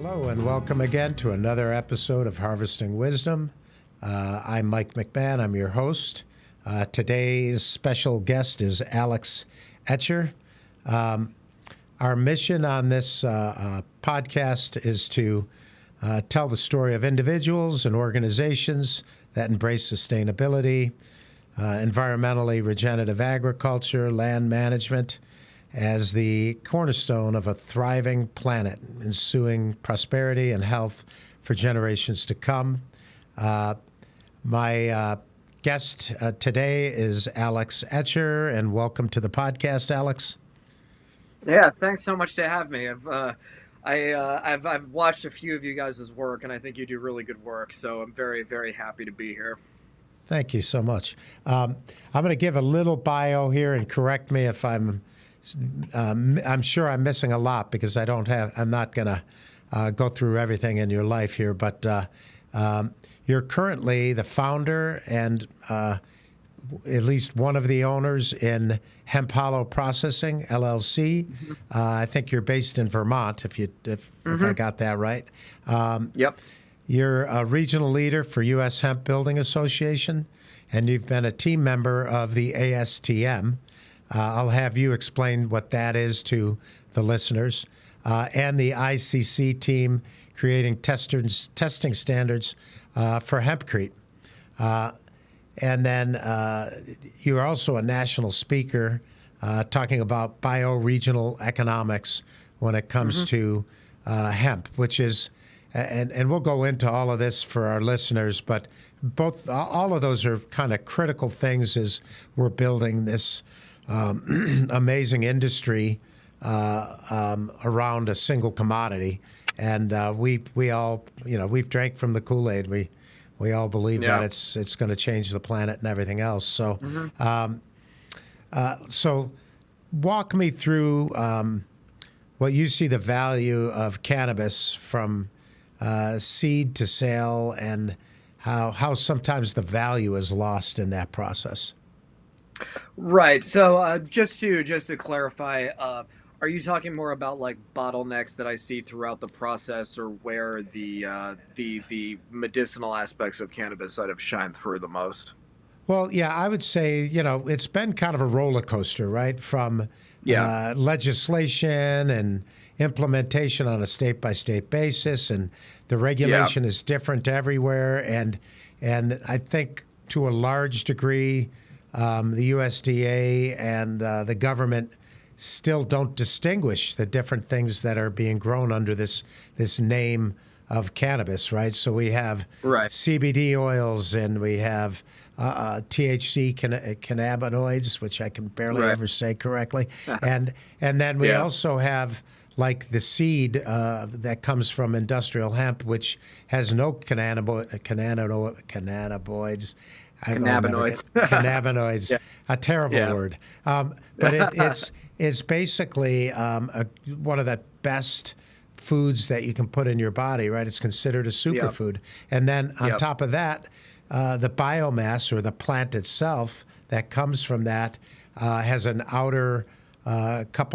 Hello and welcome again to another episode of Harvesting Wisdom. I'm Mike McMahon. I'm your host. Today's special guest is Alex Etcher. Our mission on this podcast is to tell the story of individuals and organizations that embrace sustainability, environmentally regenerative agriculture, land management, as the cornerstone of a thriving planet, ensuing prosperity and health for generations to come. My guest today is Alex Etcher, and welcome to the podcast, Alex. Yeah, thanks so much to have me. I've watched a few of you guys' work, and I think you do really good work. So I'm very, very happy to be here. Thank you so much. I'm going to give a little bio here and correct me if I'm sure I'm missing a lot because I'm not going to go through everything in your life here, but you're currently the founder and at least one of the owners in Hemp Hollow Processing, LLC. Mm-hmm. I think you're based in Vermont, if I got that right. Yep. You're a regional leader for U.S. Hemp Building Association, and you've been a team member of the ASTM. I'll have you explain what that is to the listeners, and the ICC team creating testing standards for hempcrete. And then you're also a national speaker talking about bioregional economics when it comes to hemp, which is, and we'll go into all of this for our listeners, but all of those are kind of critical things as we're building this amazing industry around a single commodity. And we all, we've drank from the Kool-Aid. We all believe that it's going to change the planet and everything else. So, so walk me through what you see the value of cannabis from seed to sale, and how sometimes the value is lost in that process. Right. So just to clarify, are you talking more about like bottlenecks that I see throughout the process, or where the medicinal aspects of cannabis sort of shine through the most? Well, yeah, I would say, it's been kind of a roller coaster, right? From legislation and implementation on a state-by-state basis, and the regulation is different everywhere. And I think to a large degree, the USDA and the government still don't distinguish the different things that are being grown under this name of cannabis, right? So we have CBD oils, and we have THC cannabinoids, which I can barely ever say correctly, and then we also have like the seed that comes from industrial hemp, which has no cannabinoids. Cannabinoids, a terrible word. But it's basically one of the best foods that you can put in your body, right? It's considered a superfood. And then on top of that, the biomass, or the plant itself that comes from that, has an outer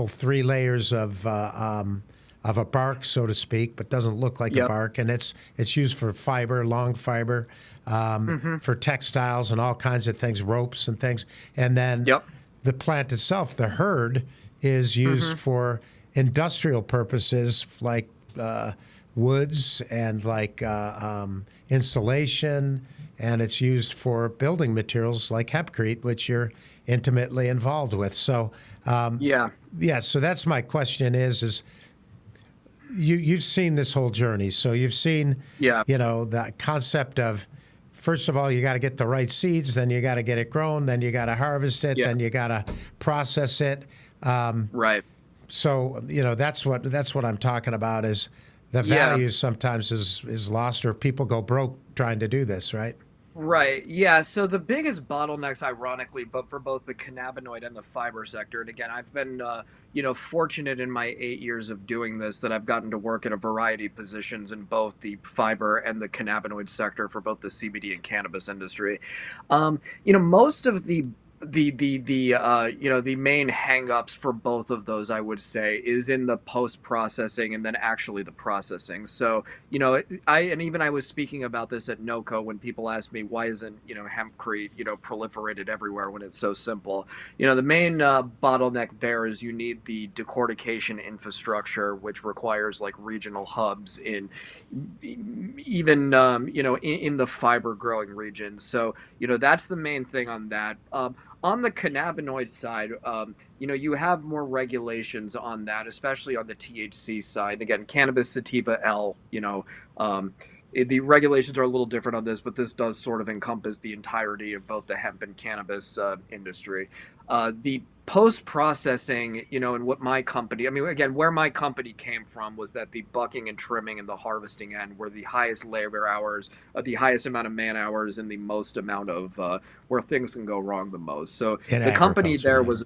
three layers of a bark, so to speak, but doesn't look like a bark. And it's used for fiber, long fiber, for textiles and all kinds of things, ropes and things. And then the plant itself, the hurd, is used for industrial purposes like woods and like insulation, and it's used for building materials like hempcrete, which you're intimately involved with. So so that's my question is you've seen this whole journey. So you've seen the concept of, first of all, you got to get the right seeds, then you got to get it grown, then you got to harvest it, then you got to process it. So that's what I'm talking about, is the value sometimes is lost, or people go broke trying to do this, right? Right. Yeah. So the biggest bottlenecks, ironically, but for both the cannabinoid and the fiber sector, and again, I've been, fortunate in my 8 years of doing this that I've gotten to work at a variety of positions in both the fiber and the cannabinoid sector for both the CBD and cannabis industry. Most of the the main hangups for both of those, I would say, is in the post processing and then actually the processing. So I was speaking about this at NOCO when people ask me why isn't hempcrete proliferated everywhere when it's so simple. The main bottleneck there is you need the decortication infrastructure, which requires like regional hubs in even in the fiber growing regions. So that's the main thing on that. On the cannabinoid side, you have more regulations on that, especially on the THC side. Again, cannabis sativa L, the regulations are a little different on this, but this does sort of encompass the entirety of both the hemp and cannabis industry. The post processing, and what my company, I mean, again, where my company came from was that the bucking and trimming and the harvesting end were the highest labor hours, the highest amount of man hours, and the most amount of where things can go wrong the most. So In the company agriculture, there yeah. was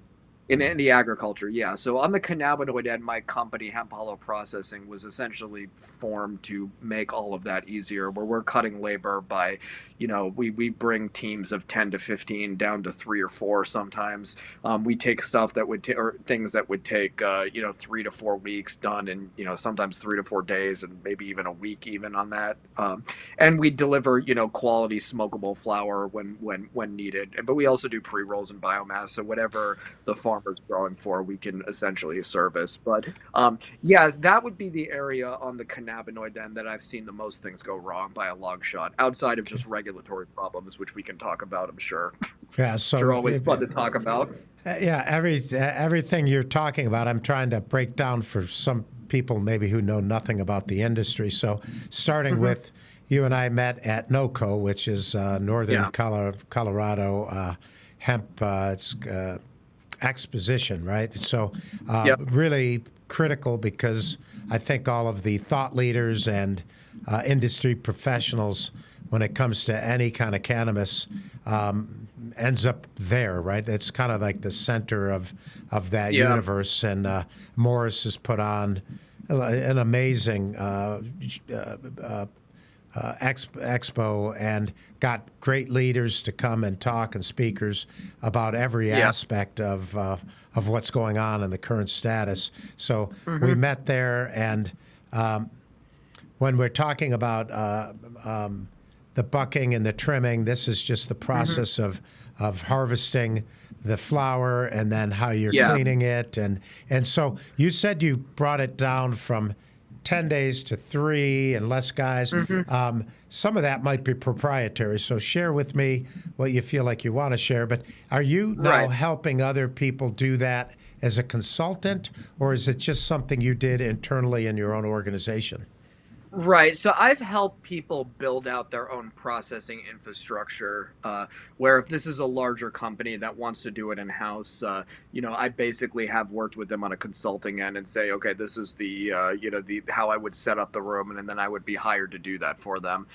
in the agriculture, yeah. So on the cannabinoid end, my company, Hemp Hollow Processing, was essentially formed to make all of that easier, where we're cutting labor by, we bring teams of 10 to 15 down to 3 or 4 sometimes. We take stuff that would or things that would take 3 to 4 weeks done in sometimes 3 to 4 days and maybe even a week even on that. And we deliver quality smokable flower when needed. But we also do pre-rolls and biomass, so whatever the farmer's growing for, we can essentially service. But yes, that would be the area on the cannabinoid end that I've seen the most things go wrong by a long shot, outside of just regulatory problems, which we can talk about, I'm sure. Yeah, Which are so always fun to talk about. yeah, everything you're talking about, I'm trying to break down for some people maybe who know nothing about the industry. So, starting with you and I met at NOCO, which is Northern Colorado hemp. It's exposition, right? So, Yep. really critical because I think all of the thought leaders and industry professionals, when it comes to any kind of cannabis, ends up there, right? It's kind of like the center of that Yeah. universe. And Morris has put on an amazing expo and got great leaders to come and talk and speakers about every Yeah. aspect of what's going on in the current status. So we met there, and when we're talking about the bucking and the trimming, this is just the process of harvesting the flower and then how you're Yeah. cleaning it. And so you said you brought it down from 10 days to 3 and less guys. Some of that might be proprietary. So share with me what you feel like you want to share. But are you now Right. helping other people do that as a consultant, or is it just something you did internally in your own organization? Right. So I've helped people build out their own processing infrastructure. Where if this is a larger company that wants to do it in house, I basically have worked with them on a consulting end and say, okay, this is the how I would set up the room, and then I would be hired to do that for them.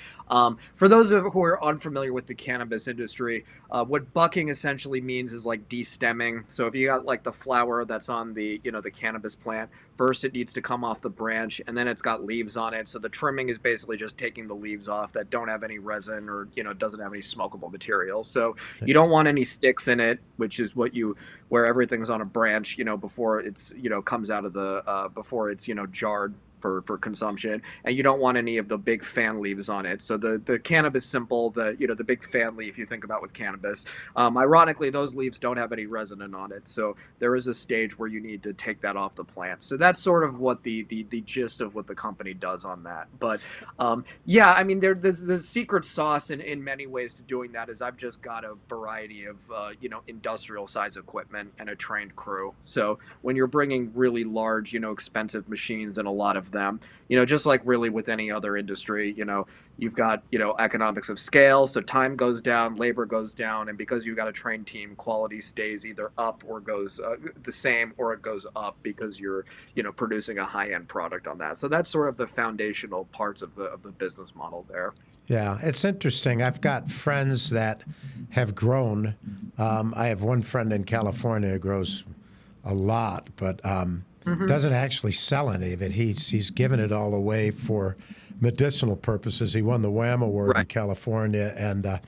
For those who are unfamiliar with the cannabis industry, what bucking essentially means is like destemming. So if you got like the flower that's on the the cannabis plant, first it needs to come off the branch, and then it's got leaves on it. So the trimming is basically just taking the leaves off that don't have any resin or doesn't have any smokable material. So you don't want any sticks in it, which is where everything's on a branch before it's comes out of the before it's jarred for consumption, and you don't want any of the big fan leaves on it. So the cannabis simple, the big fan leaf you think about with cannabis, ironically those leaves don't have any resin on it. So there is a stage where you need to take that off the plant. So that's sort of what the gist of what the company does on that. But yeah, I mean the secret sauce in many ways to doing that is I've just got a variety of industrial size equipment and a trained crew. So when you're bringing really large expensive machines and a lot of them, just like really with any other industry, you've got economics of scale, so time goes down, labor goes down, and because you've got a trained team, quality stays either up or goes the same, or it goes up because you're producing a high-end product on that. So that's sort of the foundational parts of the business model there. Yeah, it's interesting. I've got friends that have grown. I have one friend in California who grows a lot, but doesn't actually sell any of it. He's given it all away for medicinal purposes. He won the WHAM award in Right. California, and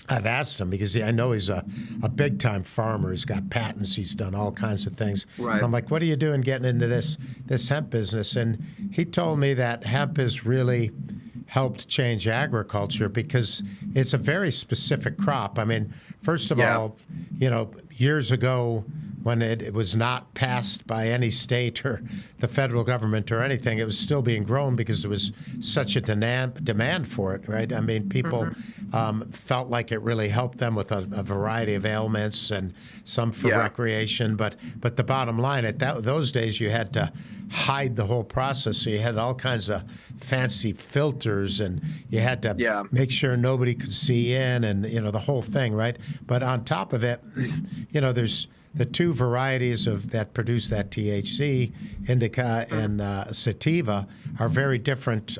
I've asked him because I know he's a big time farmer. He's got patents. He's done all kinds of things. And Right. I'm like, what are you doing getting into this hemp business? And he told me that hemp has really helped change agriculture because it's a very specific crop. I mean, first of Yeah. all, years ago when it was not passed by any state or the federal government or anything, it was still being grown because there was such a demand for it, right? I mean, people Hmm. felt like it really helped them with a variety of ailments and some for Yeah. recreation. But the bottom line, those days, you had to hide the whole process. So you had all kinds of fancy filters, and you had to Yeah. make sure nobody could see in, and the whole thing, right? But on top of it, there's the two varieties of that produce that THC, indica and sativa, are very different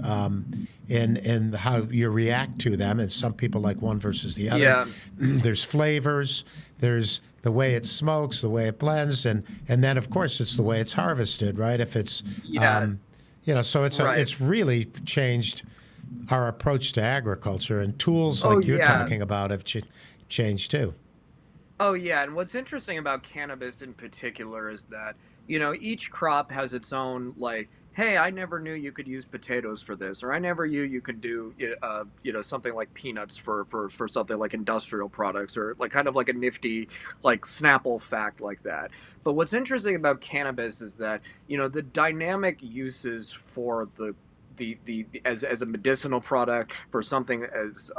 in how you react to them, and some people like one versus the other. Yeah. There's flavors, there's the way it smokes, the way it blends, and then of course it's the way it's harvested, right? If it's Yeah. so Right. it's really changed our approach to agriculture, and tools Oh like you're yeah. talking about have changed too. Oh yeah, and what's interesting about cannabis in particular is that, each crop has its own like, hey, I never knew you could use potatoes for this, or I never knew you could do something like peanuts for something like industrial products, or like kind of like a nifty like Snapple fact like that. But what's interesting about cannabis is that, the dynamic uses for the as a medicinal product, for something as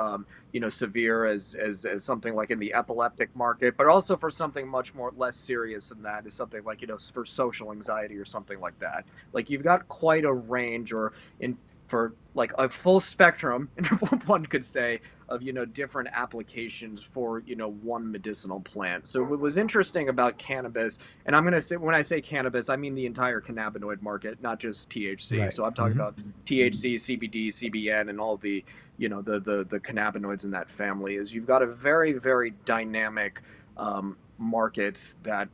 severe as something like in the epileptic market, but also for something much more less serious than that, is something like, for social anxiety or something like that. Like, you've got quite a range, or in for like a full spectrum, one could say, of different applications for one medicinal plant. So what was interesting about cannabis, and I'm going to say, when I say cannabis, I mean the entire cannabinoid market, not just THC. Right. So I'm talking Hmm. about THC, CBD, CBN, and all the the cannabinoids in that family. Is you've got a very, very dynamic markets that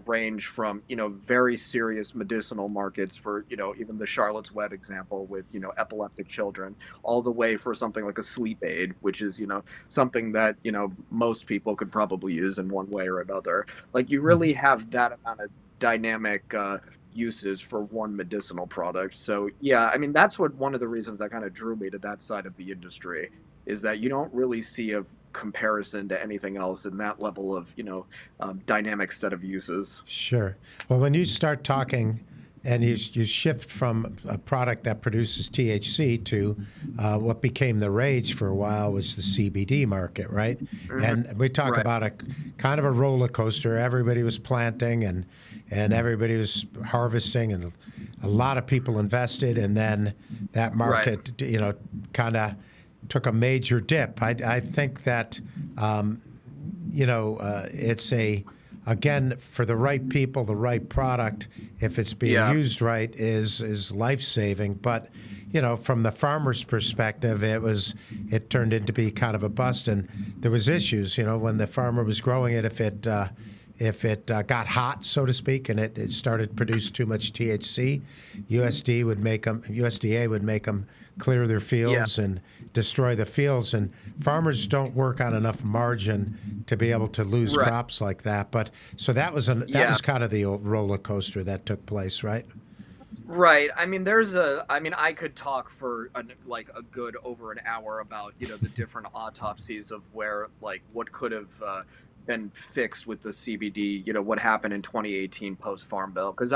range from very serious medicinal markets for even the Charlotte's Web example with epileptic children, all the way for something like a sleep aid, which is something that most people could probably use in one way or another. Like, you really have that amount of dynamic uses for one medicinal product. So yeah, I mean, that's what one of the reasons that kind of drew me to that side of the industry, is that you don't really see a comparison to anything else in that level of dynamic set of uses. Sure. Well, when you start talking and you shift from a product that produces THC to what became the rage for a while was the CBD market, right? Hmm. And we talk Right. about a kind of a roller coaster. Everybody was planting and everybody was harvesting, and a lot of people invested, and then that Right. market, kind of took a major dip. I think that it's again, for the right people, the right product, if it's being Yeah. used right, is life saving. But from the farmer's perspective, it turned into be kind of a bust, and there was issues. When the farmer was growing it, if it got hot, so to speak, and it started to produce too much THC, USDA would make them clear their Yeah. fields and destroy the fields. And farmers don't work on enough margin to be able to lose Right. crops like that. But so that Yeah. was kind of the old roller coaster that took place, right? Right. I mean, I could talk for like a good over an hour about, the different autopsies of where, like, what could have been fixed with the CBD, what happened in 2018 post Farm Bill. Because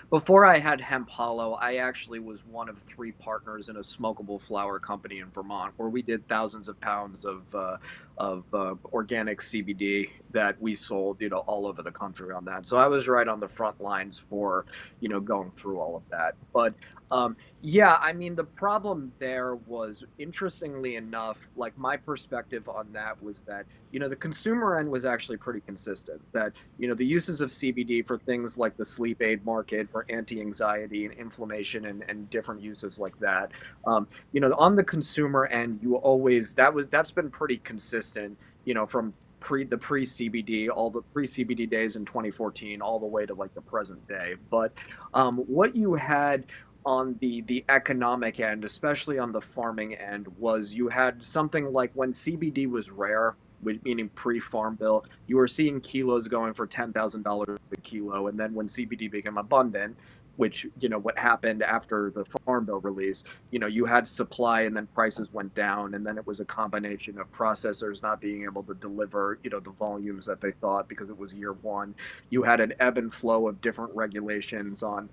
before I had Hemp Hollow, I actually was one of three partners in a smokable flower company in Vermont, where we did thousands of pounds of organic CBD that we sold, all over the country on that. So I was right on the front lines for, going through all of that. But yeah, I mean, the problem there was, interestingly enough, like, my perspective on that was that, the consumer end was actually pretty consistent. That, the uses of CBD for things like the sleep aid market, for anti-anxiety and inflammation, and different uses like that. On the consumer end, that's been pretty consistent, from pre CBD, all the pre CBD days in 2014, all the way to like the present day. But what you had on the economic end, especially on the farming end, was you had something like, when CBD was rare, meaning pre-farm bill, you were seeing kilos going for $10,000 a kilo. And then when CBD became abundant, which, what happened after the farm bill release, you had supply and then prices went down. And then it was a combination of processors not being able to deliver, the volumes that they thought because it was year one. You had an ebb and flow of different regulations on,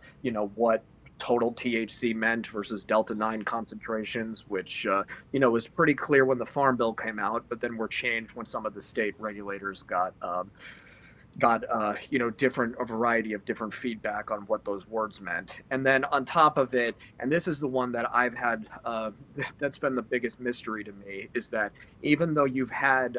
what total THC meant versus Delta 9 concentrations, which, was pretty clear when the Farm Bill came out, but then were changed when some of the state regulators got different a variety of different feedback on what those words meant. And then on top of it, and this is the one that I've had that's been the biggest mystery to me, is that even though you've had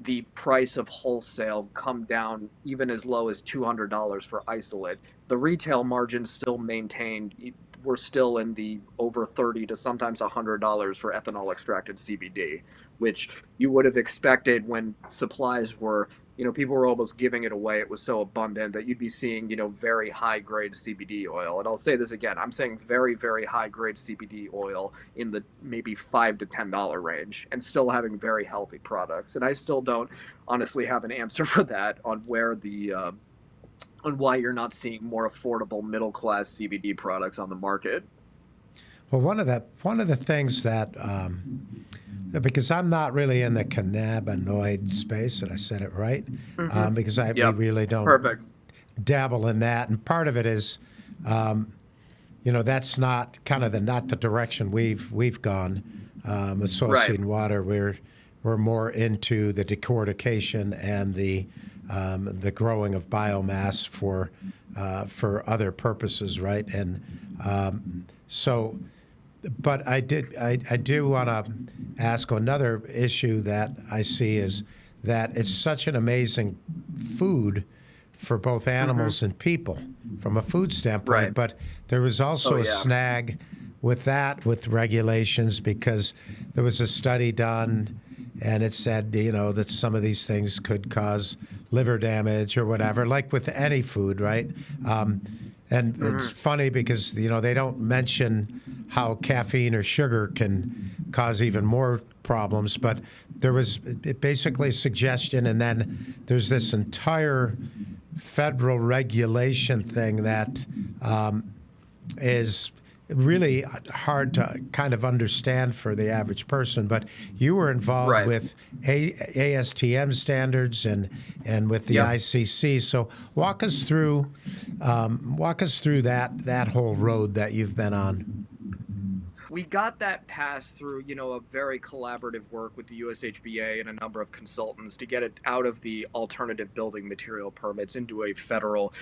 the price of wholesale come down even as low as $200 for isolate, the retail margin still maintained. We're still in the over $30 to sometimes $100 for ethanol extracted CBD, which you would have expected when supplies were, people were almost giving it away. It was so abundant that you'd be seeing, very high grade CBD oil. And I'll say this again, I'm saying very, very high grade CBD oil in the maybe $5 to $10 range, and still having very healthy products. And I still don't honestly have an answer for that on where on why you're not seeing more affordable middle class CBD products on the market. Well, one of the things that because I'm not really in the cannabinoid space, and I said it right, because we really don't dabble in that, and part of it is, that's not kind of not the direction we've gone with soil seed and water. We're more into the decortication and the growing of biomass for other purposes, right? And so. But I do want to ask another issue that I see is that it's such an amazing food for both animals and people from a food standpoint. Right. But there was also a snag with regulations, because there was a study done and it said, that some of these things could cause liver damage or whatever, like with any food, right? And it's funny because, they don't mention how caffeine or sugar can cause even more problems. But there was basically a suggestion, and then there's this entire federal regulation thing that is really hard to kind of understand for the average person. But you were involved with ASTM standards and with the ICC. So walk us through that whole road that you've been on. We got that passed through, a very collaborative work with the USHBA and a number of consultants to get it out of the alternative building material permits into a federal,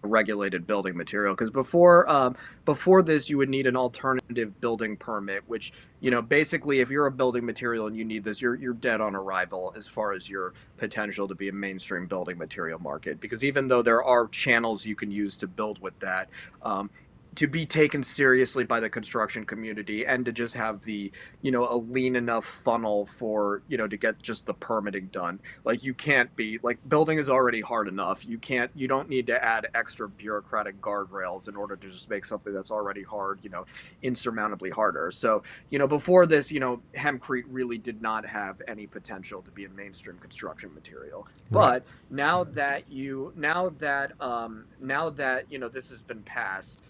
regulated building material. Because before this, you would need an alternative building permit, which, basically, if you're a building material and you need this, you're dead on arrival as far as your potential to be a mainstream building material market. Because even though there are channels you can use to build with that, to be taken seriously by the construction community and to just have the, a lean enough funnel for, to get just the permitting done. Like, you can't be, like, building is already hard enough. You don't need to add extra bureaucratic guardrails in order to just make something that's already hard, insurmountably harder. So, before this, hempcrete really did not have any potential to be a mainstream construction material. But now that this has been passed,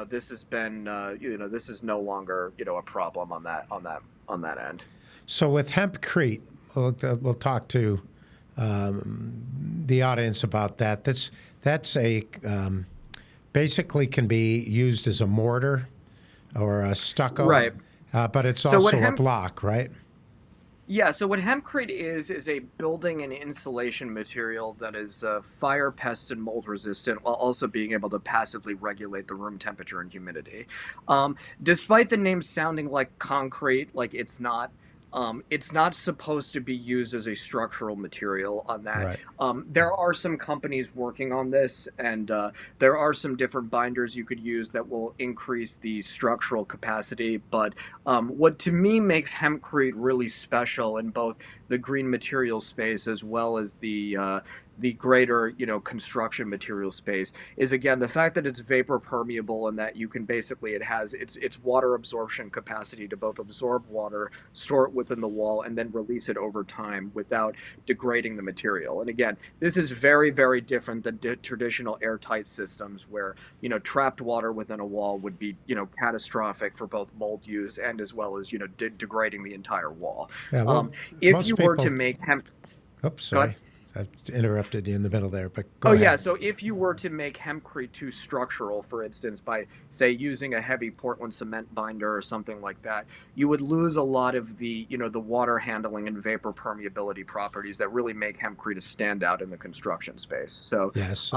this has been, this is no longer, a problem on that end. So with hempcrete, we'll talk to the audience about that. That's a basically can be used as a mortar or a stucco, right? But it's also a block, right? Yeah, so what hempcrete is a building and insulation material that is fire, pest, and mold resistant, while also being able to passively regulate the room temperature and humidity. Despite the name sounding like concrete, like it's not supposed to be used as a structural material on that. Right. There are some companies working on this, and there are some different binders you could use that will increase the structural capacity. But what to me makes hempcrete really special in both the green material space as well as the the greater, construction material space is, again, the fact that it's vapor permeable and that you can basically, it has its water absorption capacity to both absorb water, store it within the wall, and then release it over time without degrading the material. And again, this is very, very different than traditional airtight systems where, trapped water within a wall would be, catastrophic for both mold use and as well as, degrading the entire wall. Yeah, well, If most you were to people. make hemp, Oops, go ahead. sorry. I interrupted you in the middle there, but Oh go yeah, ahead. so if you were to make hempcrete too structural, for instance, by say using a heavy Portland cement binder or something like that, you would lose a lot of the, the water handling and vapor permeability properties that really make hempcrete a standout in the construction space. So, Yes.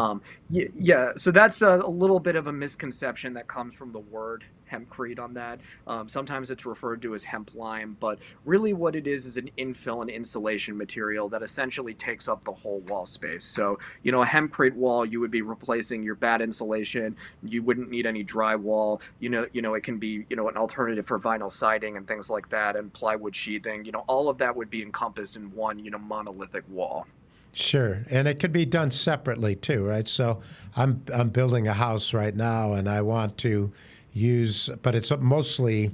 yeah, so that's a little bit of a misconception that comes from the word hempcrete on that. Sometimes it's referred to as hemp lime, but really what it is an infill and insulation material that essentially takes up the whole wall space. So, a hempcrete wall, you would be replacing your bad insulation. You wouldn't need any drywall. It can be, an alternative for vinyl siding and things like that, and plywood sheathing. All of that would be encompassed in one, monolithic wall. Sure, and it could be done separately too, right? So I'm building a house right now, and I want to use, but it's mostly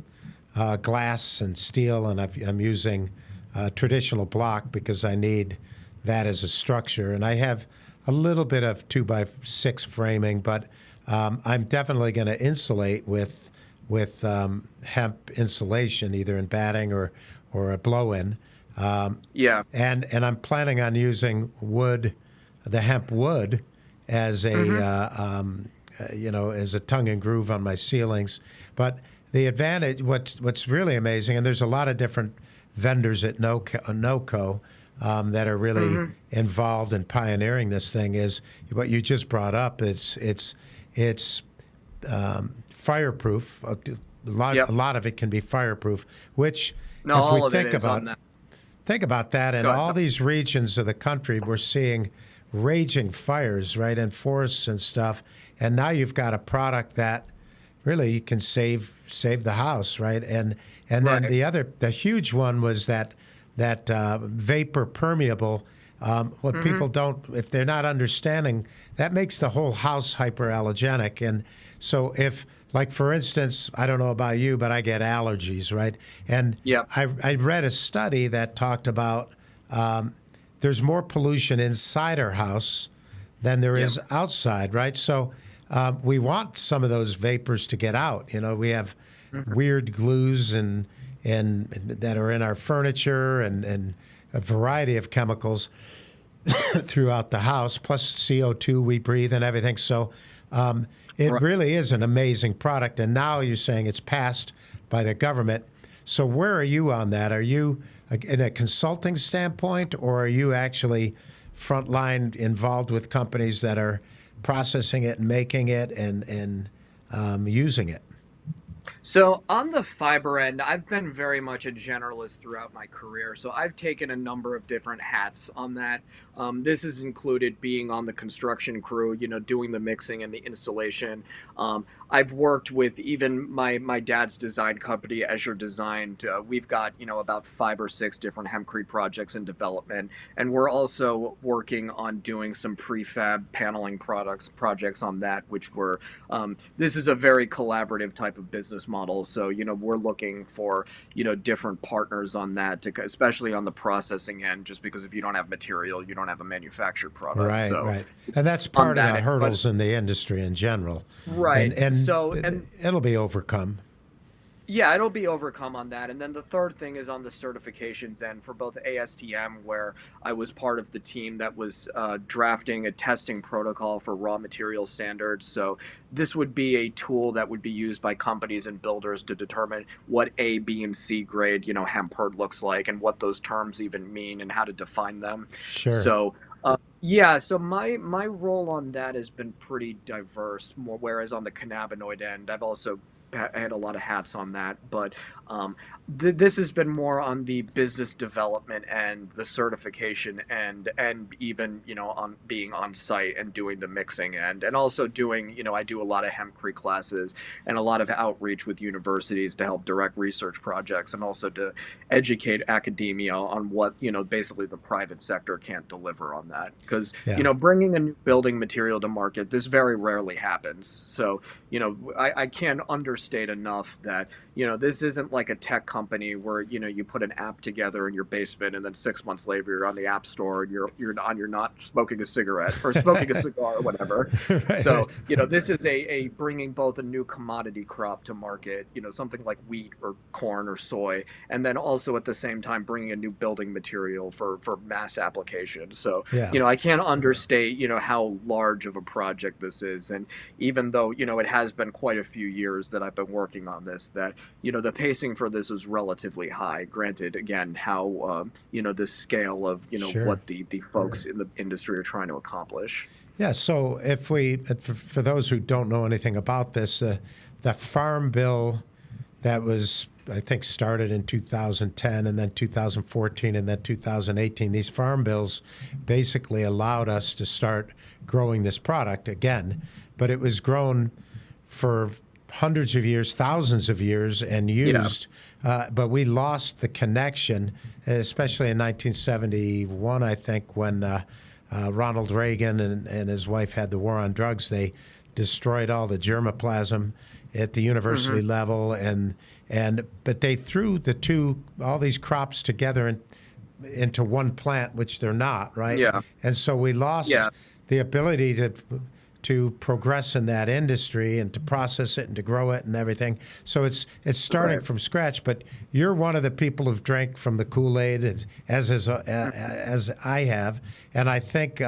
glass and steel, and I'm using traditional block because I need that as a structure, and I have a little bit of 2x6 framing, but I'm definitely going to insulate with hemp insulation, either in batting or a blow-in. Yeah. And I'm planning on using wood, the hemp wood, as a Mm-hmm. as a tongue and groove on my ceilings. But the advantage, what's really amazing, and there's a lot of different vendors at NOCO that are really Mm-hmm. involved in pioneering this thing, is what you just brought up. It's fireproof. A Yep. lot of it can be fireproof, which No, if we all of it think is about on that. Think about that. In Go ahead. all Sorry. these regions of the country, we're seeing raging fires, right, in forests and stuff. And now you've got a product that really can save the house, right? And then Right. the huge one was that vapor permeable. What Mm-hmm. people don't, if they're not understanding, that makes the whole house hyperallergenic. And so if, like for instance, I don't know about you, but I get allergies, right? And Yep. I read a study that talked about there's more pollution inside our house than there Yep. is outside, right? So we want some of those vapors to get out. We have weird glues and that are in our furniture and a variety of chemicals throughout the house, plus CO2 we breathe and everything. So it Right. really is an amazing product. And now you're saying it's passed by the government. So where are you on that? Are you in a consulting standpoint, or are you actually frontline involved with companies that are processing it and making it and using it? So on the fiber end, I've been very much a generalist throughout my career. So I've taken a number of different hats on that. This has included being on the construction crew, doing the mixing and the installation. I've worked with even my dad's design company, Escher Design. We've got about 5 or 6 different hempcrete projects in development, and we're also working on doing some prefab paneling projects on that, which were this is a very collaborative type of business model. So, we're looking for, different partners on that, especially on the processing end, just because if you don't have material, you don't have a manufactured product. Right, So right. And that's on part of that the end, but hurdles in the industry in general. right. And So, and it'll be overcome. yeah, it'll be overcome on that. And then the third thing is on the certifications end for both ASTM, where I was part of the team that was drafting a testing protocol for raw material standards. So this would be a tool that would be used by companies and builders to determine what A, B, and C grade, hemp hurd looks like, and what those terms even mean and how to define them. Sure. So yeah, so my role on that has been pretty diverse. More whereas on the cannabinoid end, I've also had a lot of hats on that, but this has been more on the business development and the certification and even on being on site and doing the mixing and also doing I do a lot of hempcrete classes and a lot of outreach with universities to help direct research projects and also to educate academia on what basically the private sector can't deliver on that because Yeah. bringing a new building material to market, this very rarely happens. So I can't understate enough that this isn't like a tech company where you put an app together in your basement and then 6 months later you're on the app store and you're not smoking a cigarette or smoking a cigar or whatever. Right, So right. this is a bringing both a new commodity crop to market, something like wheat or corn or soy, and then also at the same time bringing a new building material for mass application. So Yeah. I can't understate how large of a project this is, and even though it has been quite a few years that I've been working on this, that the pacing for this is relatively high. Granted, again, how the scale of Sure. what the folks in the industry are trying to accomplish. Yeah. So if we, for those who don't know anything about this, the farm bill that was, I think, started in 2010 and then 2014 and then 2018, these farm bills basically allowed us to start growing this product again, but it was grown for hundreds of years, thousands of years, and Yeah. used. But we lost the connection, especially in 1971, I think, when Ronald Reagan and his wife had the war on drugs. They destroyed all the germplasm at the university Hmm. level, and but they threw all these crops together into one plant, which they're not, right? Yeah. And so we lost Yeah. the ability to progress in that industry and to process it and to grow it and everything. So it's starting Right. from scratch. But you're one of the people who've drank from the Kool-Aid, as I have, and I think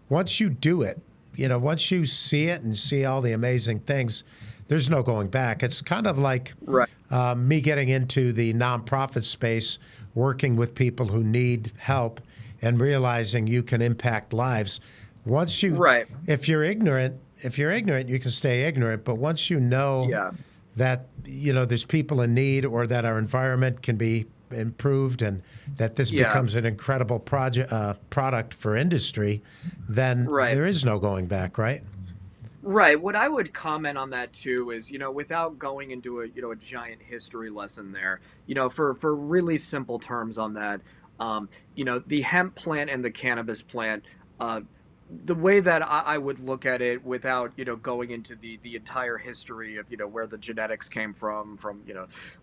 once you do it, once you see it and see all the amazing things, there's no going back. It's kind of like Right. me getting into the nonprofit space, working with people who need help, and realizing you can impact lives. Once you, Right. if you're ignorant, you can stay ignorant. But once you know Yeah. that there's people in need, or that our environment can be improved, and that this Yeah. becomes an incredible product for industry, then Right. there is no going back, right? Right. What I would comment on that too is, without going into a giant history lesson there, for really simple terms on that, the hemp plant and the cannabis plant, uh, the way that I would look at it without, going into the entire history of, where the genetics came from,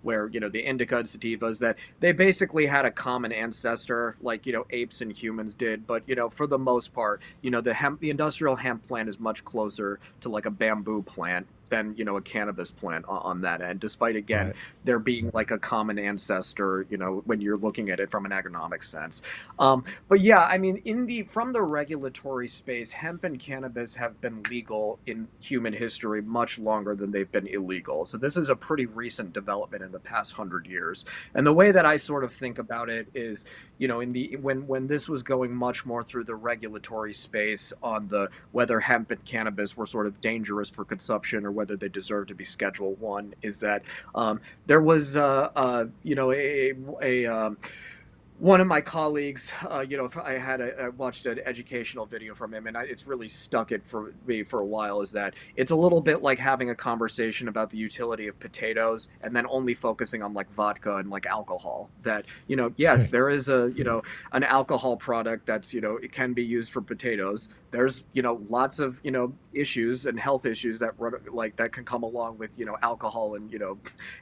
where, the indica and sativas, that they basically had a common ancestor, like, apes and humans did. But, for the most part, the industrial hemp plant is much closer to like a bamboo plant than, a cannabis plant on that end, despite, again, Right. there being like a common ancestor, when you're looking at it from an agronomic sense. But yeah, I mean, from the regulatory space, hemp and cannabis have been legal in human history much longer than they've been illegal. So this is a pretty recent development in the past 100 years. And the way that I sort of think about it is, in the when this was going much more through the regulatory space on the whether hemp and cannabis were sort of dangerous for consumption or whether they deserve to be Schedule One, is that there was one of my colleagues, I watched an educational video from him, and it's really stuck it for me for a while. Is that it's a little bit like having a conversation about the utility of potatoes, and then only focusing on like vodka and like alcohol. That yes, there is an alcohol product that's it can be used for potatoes. There's lots of issues and health issues that can come along with alcohol and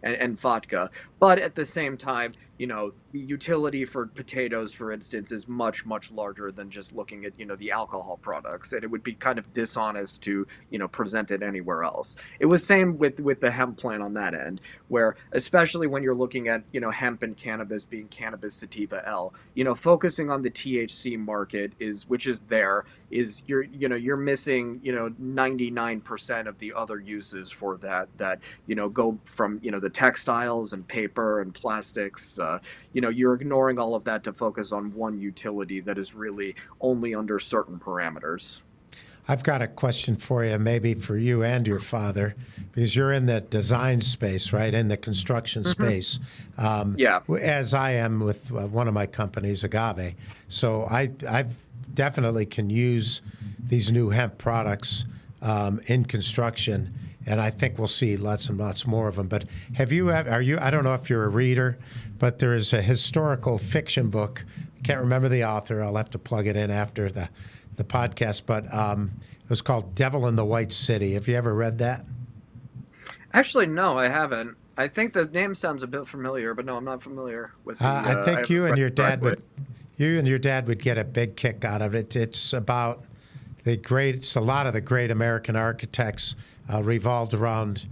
and vodka, but at the same time, the utility for potatoes, for instance, is much, much larger than just looking at, the alcohol products. And it would be kind of dishonest to, present it anywhere else. It was same with the hemp plant on that end, where especially when you're looking at, hemp and cannabis being cannabis sativa L, focusing on the THC market which is you're missing, 99% of the other uses for that, go from, the textiles and paper and plastics. You're ignoring all of that to focus on one utility that is really only under certain parameters. I've got a question for you, maybe for you and your father, because you're in the design space, right? In the construction space, Yeah. as I am with one of my companies, Agave. So I definitely can use these new hemp products in construction, and I think we'll see lots and lots more of them. But are you? I don't know if you're a reader, but there is a historical fiction book. Can't remember the author. I'll have to plug it in after the podcast, but it was called Devil in the White City. Have you ever read that? Actually, no, I haven't. I think the name sounds a bit familiar, but no, I'm not familiar with the. I I think haven't read it correctly. you and your dad would get a big kick out of it. It's about it's a lot of the great American architects revolved around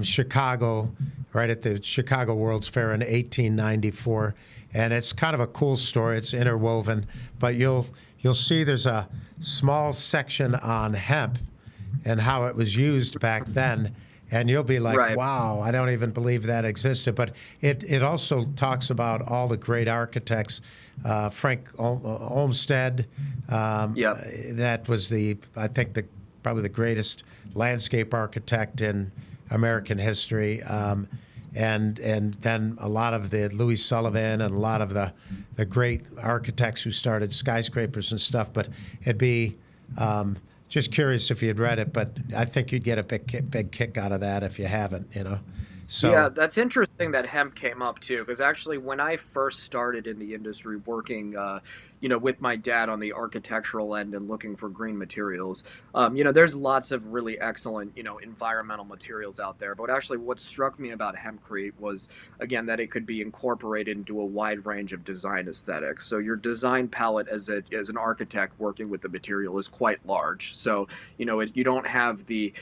Chicago, right at the Chicago World's Fair in 1894, and it's kind of a cool story. It's interwoven, but you'll see there's a small section on hemp and how it was used back then. And you'll be like, Right. wow, I don't even believe that existed. But it also talks about all the great architects. Frank Olmsted, Yep. that was I think, probably the greatest landscape architect in American history. And then a lot of the Louis Sullivan and a lot of the great architects who started skyscrapers and stuff. But it'd be just curious if you'd read it, but I think you'd get a big kick out of that if you haven't, So, Yeah, that's interesting that hemp came up too, because actually, when I first started in the industry working, with my dad on the architectural end and looking for green materials, there's lots of really excellent, environmental materials out there. But actually, what struck me about hempcrete was, again, that it could be incorporated into a wide range of design aesthetics. So your design palette as an architect working with the material is quite large. So, you don't have the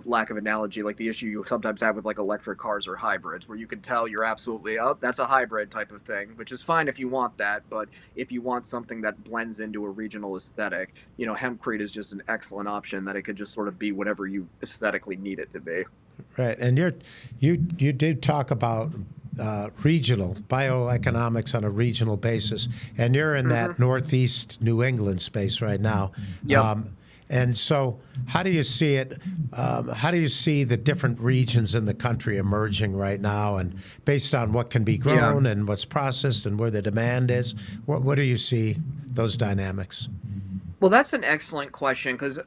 lack of analogy, like the issue you sometimes have with like electric cars or hybrids, where you can tell you're absolutely, oh, that's a hybrid type of thing, which is fine if you want that. But if you want something that blends into a regional aesthetic, hempcrete is just an excellent option that it could just sort of be whatever you aesthetically need it to be. right. And you did talk about regional bioeconomics on a regional basis, and you're in that Northeast New England space right now. Yep. And so, how do you see it? How do you see the different regions in the country emerging right now, and based on what can be grown and what's processed and where the demand is? What do you see those dynamics? Well, that's an excellent question, because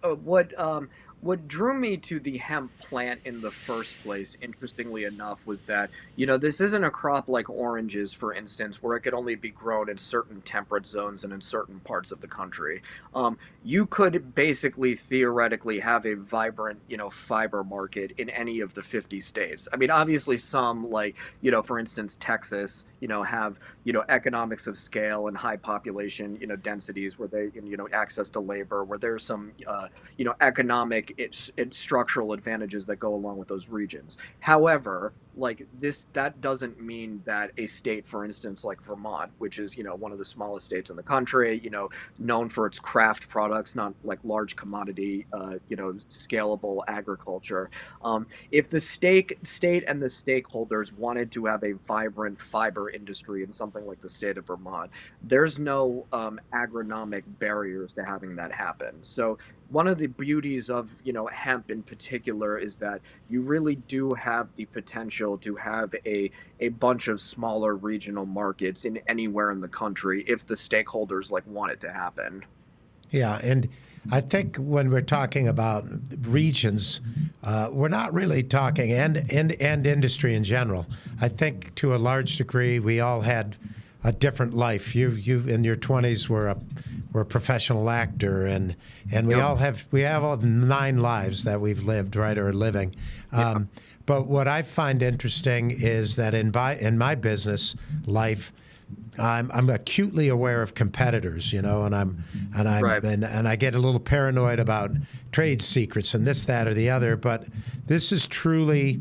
what drew me to the hemp plant in the first place, interestingly enough, was that, this isn't a crop like oranges, for instance, where it could only be grown in certain temperate zones and in certain parts of the country. You could basically theoretically have a vibrant, fiber market in any of the 50 states. I mean, obviously some, like, for instance, Texas, have, economics of scale and high population, densities where they, access to labor, where there's some, economic structural advantages that go along with those regions. However, like that doesn't mean that a state, for instance, like Vermont, which is, one of the smallest states in the country, known for its craft products, not like large commodity, scalable agriculture. If the state and the stakeholders wanted to have a vibrant fiber industry in something like the state of Vermont, there's no agronomic barriers to having that happen. So one of the beauties of, hemp in particular is that you really do have the potential to have a bunch of smaller regional markets in anywhere in the country if the stakeholders want it to happen. Yeah, and I think when we're talking about regions, we're not really talking and industry in general. I think to a large degree we all had a different life. You in your 20s were a professional actor, and we all have 9 lives that we've lived, right, or living. But what I find interesting is that in my business life, I'm acutely aware of competitors, and Right. and I get a little paranoid about trade secrets and this, that, or the other. But this is truly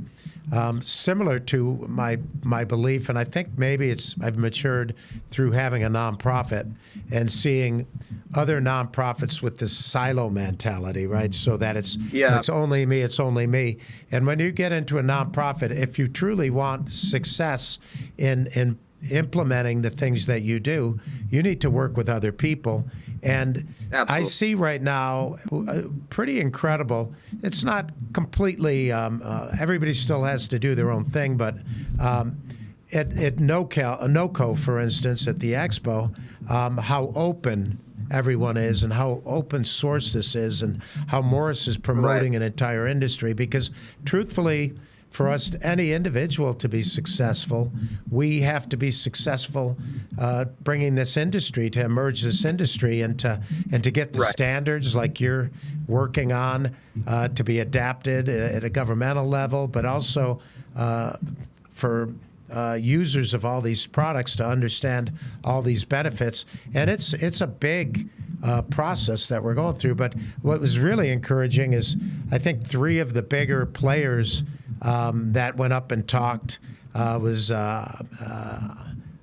similar to my belief, and I think maybe I've matured through having a nonprofit and seeing other nonprofits with this silo mentality, right? So that it's only me. And when you get into a nonprofit, if you truly want success in implementing the things that you do, you need to work with other people. And Absolutely. I see right now, pretty incredible. It's not completely, everybody still has to do their own thing, but at NOCO, for instance, at the expo, how open everyone is and how open source this is and how Morris is promoting an entire industry. Because truthfully, for us, any individual to be successful, we have to be successful bringing this industry, to emerge this industry and to get the standards like you're working on to be adapted at a governmental level, but also for users of all these products to understand all these benefits. And it's a big process that we're going through. But what was really encouraging is I think 3 of the bigger players that went up and talked was IND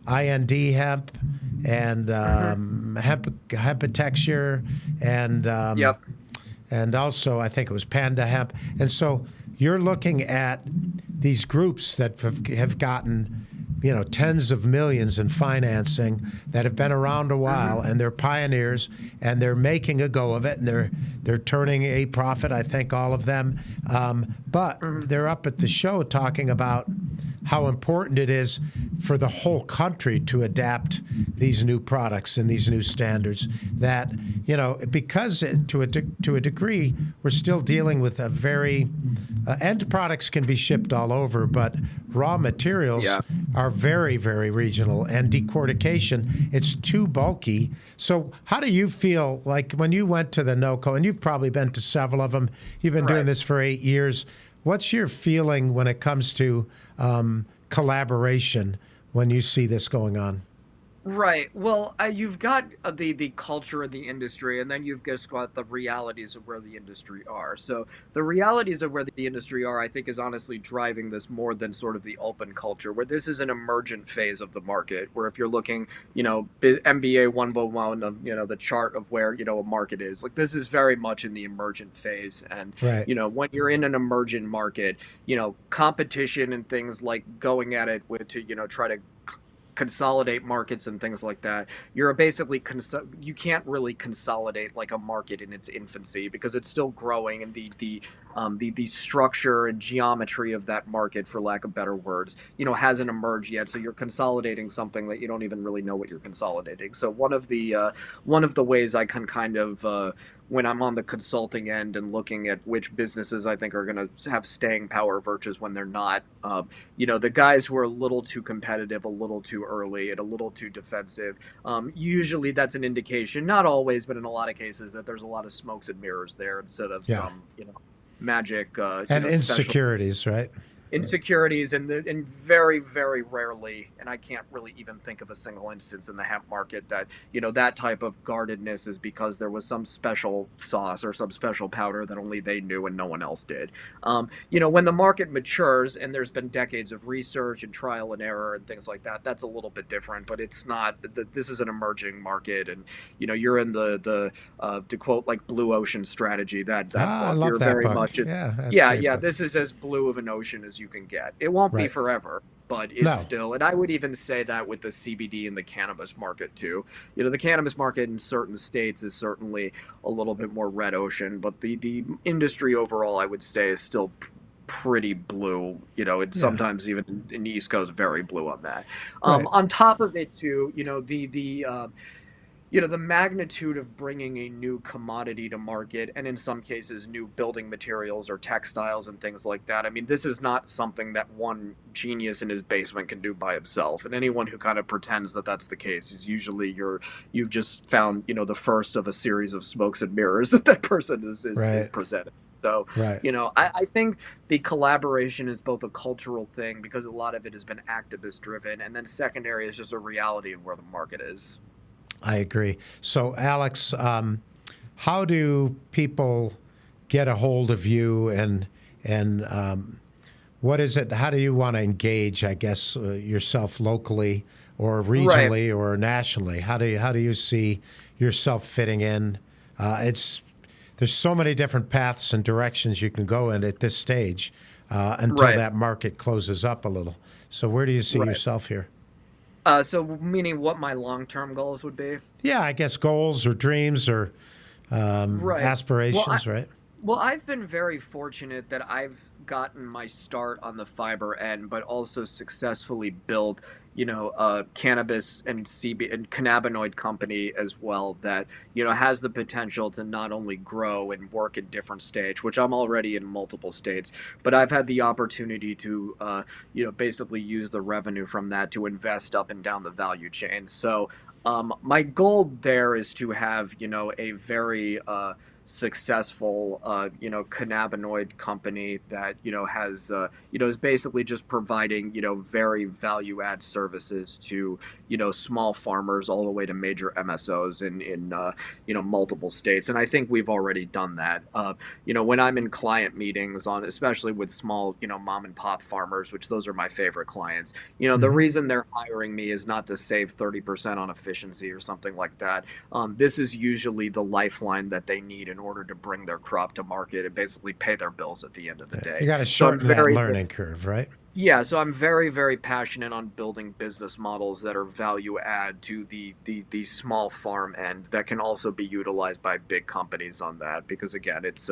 Hemp and Hempitexture and and also I think it was Panda Hemp. And so you're looking at these groups that have gotten, tens of millions in financing, that have been around a while, and they're pioneers, and they're making a go of it, and they're turning a profit, I think, all of them. But they're up at the show talking about how important it is for the whole country to adapt these new products and these new standards. That, because to a degree, we're still dealing with a very end products can be shipped all over, but raw materials are very, very regional, and decortication, it's too bulky. So how do you feel like when you went to the NOCO, and you've probably been to several of them, you've been doing this for 8 years, what's your feeling when it comes to collaboration when you see this going on? Right. Well, you've got the culture of the industry, and then you've just got the realities of where the industry are. So the realities of where the industry are, I think, is honestly driving this more than sort of the open culture, where this is an emergent phase of the market, where if you're looking, MBA 101, the chart of where, a market is, like this is very much in the emergent phase. And, when you're in an emergent market, competition and things like going at it with to, try to consolidate markets and things like that, you're basically you can't really consolidate like a market in its infancy, because it's still growing, and the structure and geometry of that market, for lack of better words, hasn't emerged yet. So you're consolidating something that you don't even really know what you're consolidating. So one of the ways I can kind of when I'm on the consulting end and looking at which businesses I think are going to have staying power versus when they're not, the guys who are a little too competitive, a little too early, and a little too defensive, usually that's an indication, not always, but in a lot of cases, that there's a lot of smokes and mirrors there instead of some, magic. And insecurities, right? Insecurities, and very, very rarely, and I can't really even think of a single instance in the hemp market that, that type of guardedness is because there was some special sauce or some special powder that only they knew and no one else did. When the market matures and there's been decades of research and trial and error and things like that, that's a little bit different, but it's not, this is an emerging market, and, you're in the to quote like blue ocean strategy, that I love you're that very book. much, Book. this is as blue of an ocean as you can get. It won't be forever, but it's still, and I would even say that with the CBD and the cannabis market too. The cannabis market in certain states is certainly a little bit more red ocean, but the industry overall, I would say, is still pretty blue. And sometimes even in the East Coast, very blue on that. On top of it too, the magnitude of bringing a new commodity to market, and in some cases new building materials or textiles and things like that. I mean, this is not something that one genius in his basement can do by himself. And anyone who kind of pretends that that's the case is usually you've just found, the first of a series of smokes and mirrors that person is presenting. So, I think the collaboration is both a cultural thing, because a lot of it has been activist driven, and then secondary is just a reality of where the market is. I agree. So, Alex, how do people get a hold of you, and what is it? How do you want to engage, I guess, yourself locally or regionally or nationally? How do you see yourself fitting in? There's so many different paths and directions you can go in at this stage until that market closes up a little. So, where do you see yourself here? So meaning what my long-term goals would be? Yeah, I guess goals or dreams or Right. Well, aspirations, right? Well, I've been very fortunate that I've gotten my start on the fiber end, but also successfully built, a cannabis and cannabinoid company as well that, has the potential to not only grow and work in different states, which I'm already in multiple states, but I've had the opportunity to, basically use the revenue from that to invest up and down the value chain. So, my goal there is to have, a very, successful cannabinoid company that has is basically just providing very value add services to small farmers all the way to major MSOs in multiple states. And I think we've already done that. When I'm in client meetings on, especially with small mom and pop farmers, which those are my favorite clients, the Hmm. reason they're hiring me is not to save 30% on efficiency or something like that. This is usually the lifeline that they need in order to bring their crop to market and basically pay their bills at the end of the You day. got to So I'm shorten that very, learning curve, right? yeah, so I'm very, very passionate on building business models that are value add to the small farm end that can also be utilized by big companies on that. Because again, it's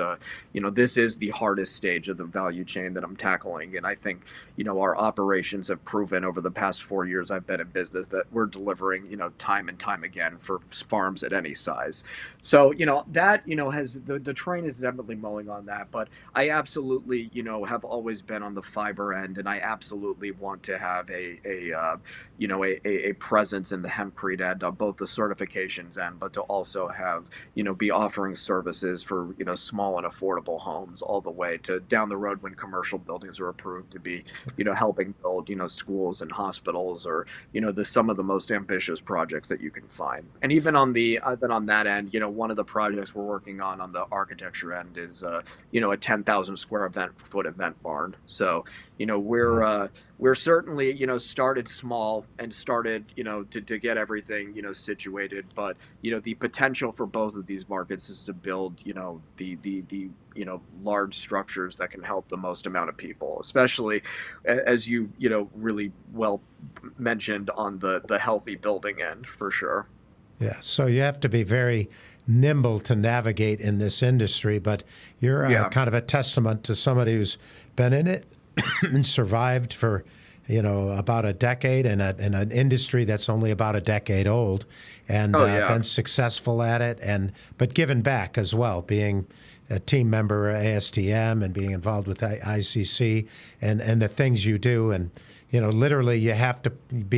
this is the hardest stage of the value chain that I'm tackling, and I think our operations have proven over the past 4 years I've been in business that we're delivering time and time again for farms at any size. So that has the train is definitely mowing on that, but I absolutely, have always been on the fiber end, and I absolutely want to have a presence in the hempcrete end on both the certifications end, but to also have, be offering services for, small and affordable homes all the way to down the road when commercial buildings are approved to be, helping build, schools and hospitals or, some of the most ambitious projects that you can find. And even on that end, one of the projects we're working on the architecture end is, a 10,000 square foot event barn. So, we're certainly, started small and started, to get everything, situated. But, the potential for both of these markets is to build, the large structures that can help the most amount of people, especially as you, really well mentioned on the healthy building end for sure. Yeah. So you have to be very nimble to navigate in this industry, but you're Yeah. kind of a testament to somebody who's been in it and survived for, about a decade in an industry that's only about a decade old and Oh yeah. been successful at it but given back as well, being a team member at ASTM and being involved with ICC and the things you do. And, literally you have to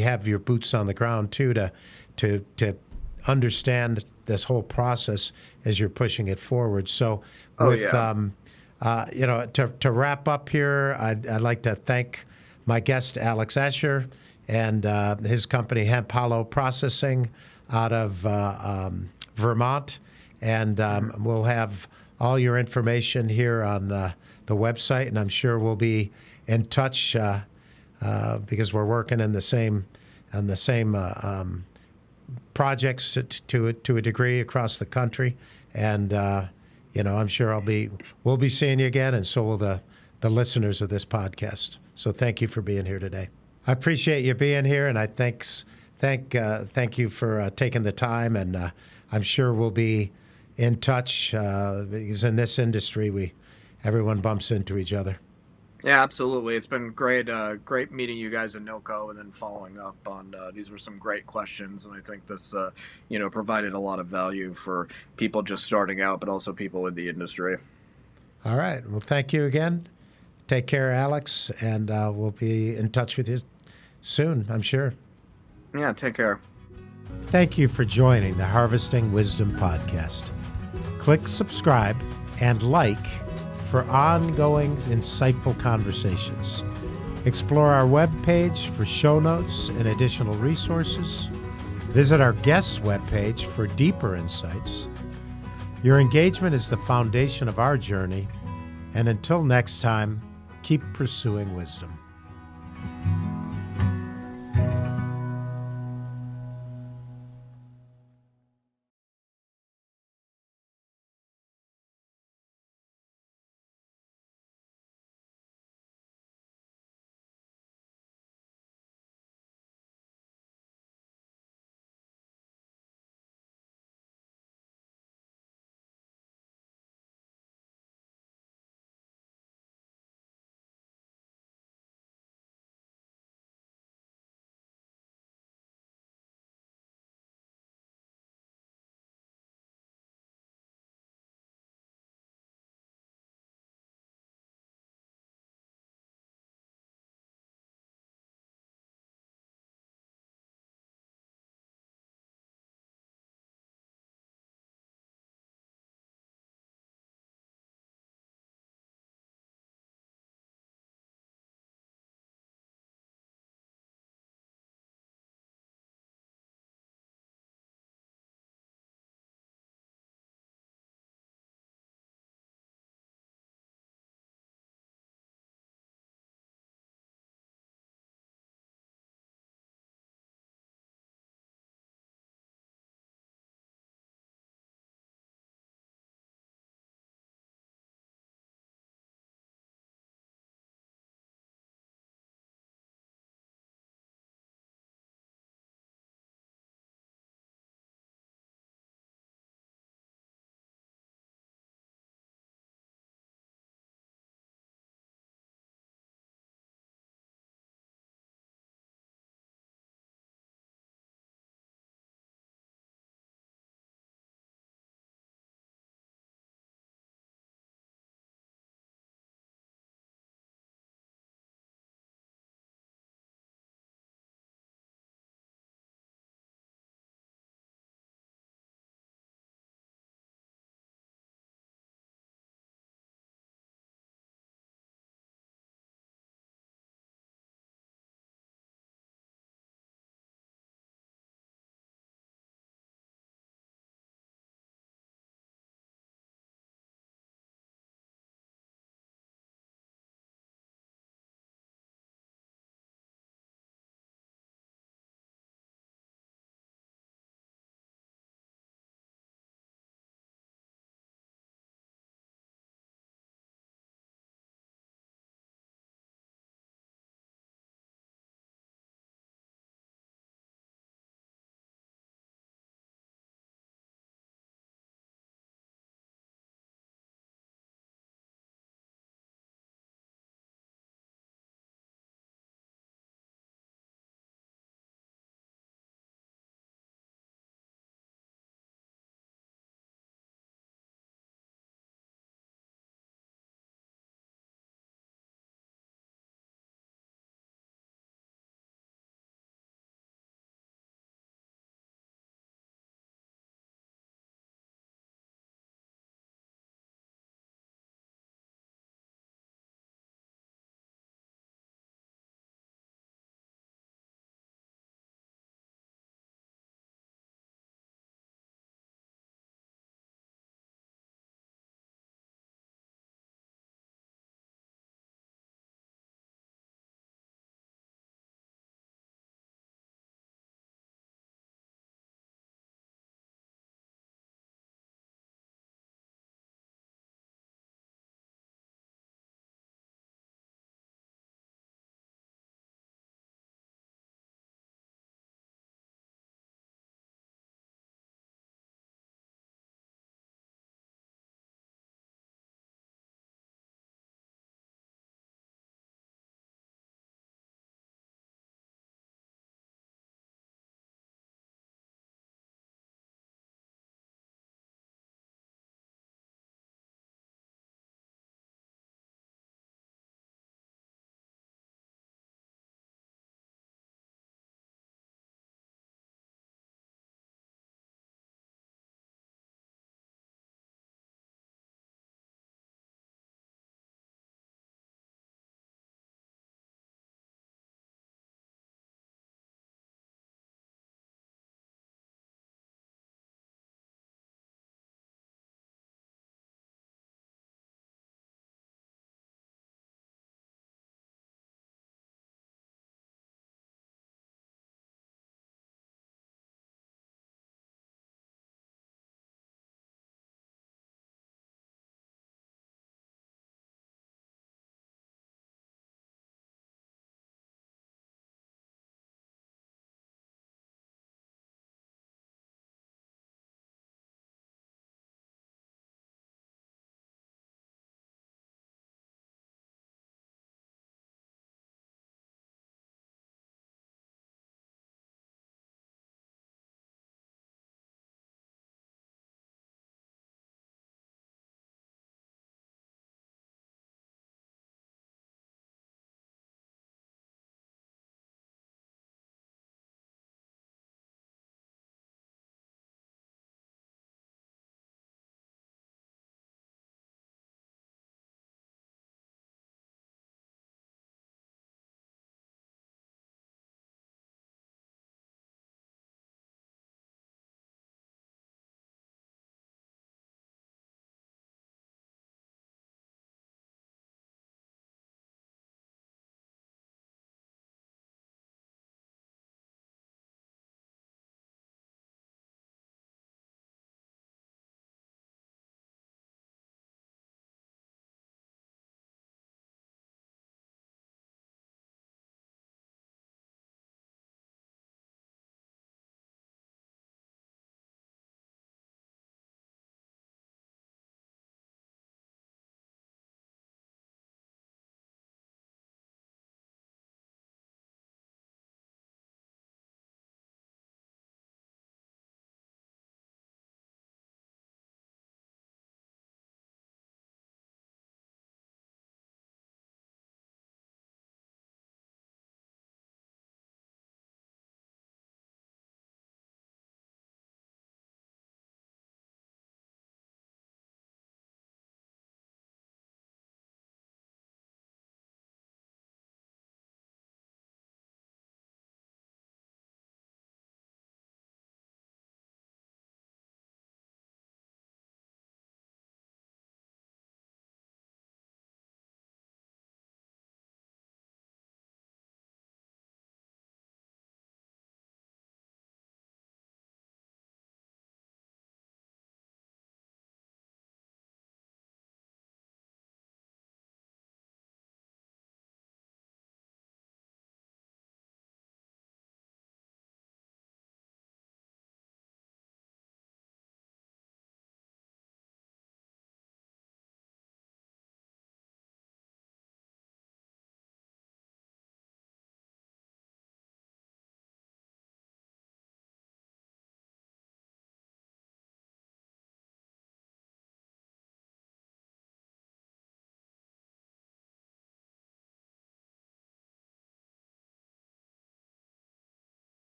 have your boots on the ground too to understand this whole process as you're pushing it forward. So, Oh with yeah. to wrap up here, I'd like to thank my guest Alex Escher and his company Hemp Hollow Processing out of Vermont, and we'll have all your information here on the website, and I'm sure we'll be in touch because we're working in the same projects to a degree across the country, and I'm sure we'll be seeing you again, and so will the listeners of this podcast. So thank you for being here today. I appreciate you being here, and I thank you for taking the time, and I'm sure we'll be in touch because in this industry everyone bumps into each other. Yeah, absolutely. It's been great, great meeting you guys in NOCO and then following up on these were some great questions, and I think this, provided a lot of value for people just starting out, but also people in the industry. All right. Well, thank you again. Take care, Alex, and we'll be in touch with you soon, I'm sure. Yeah, take care. Thank you for joining the Harvesting Wisdom podcast. Click subscribe and like for ongoing insightful conversations. Explore our webpage for show notes and additional resources. Visit our guests' webpage for deeper insights. Your engagement is the foundation of our journey, and until next time, keep pursuing wisdom.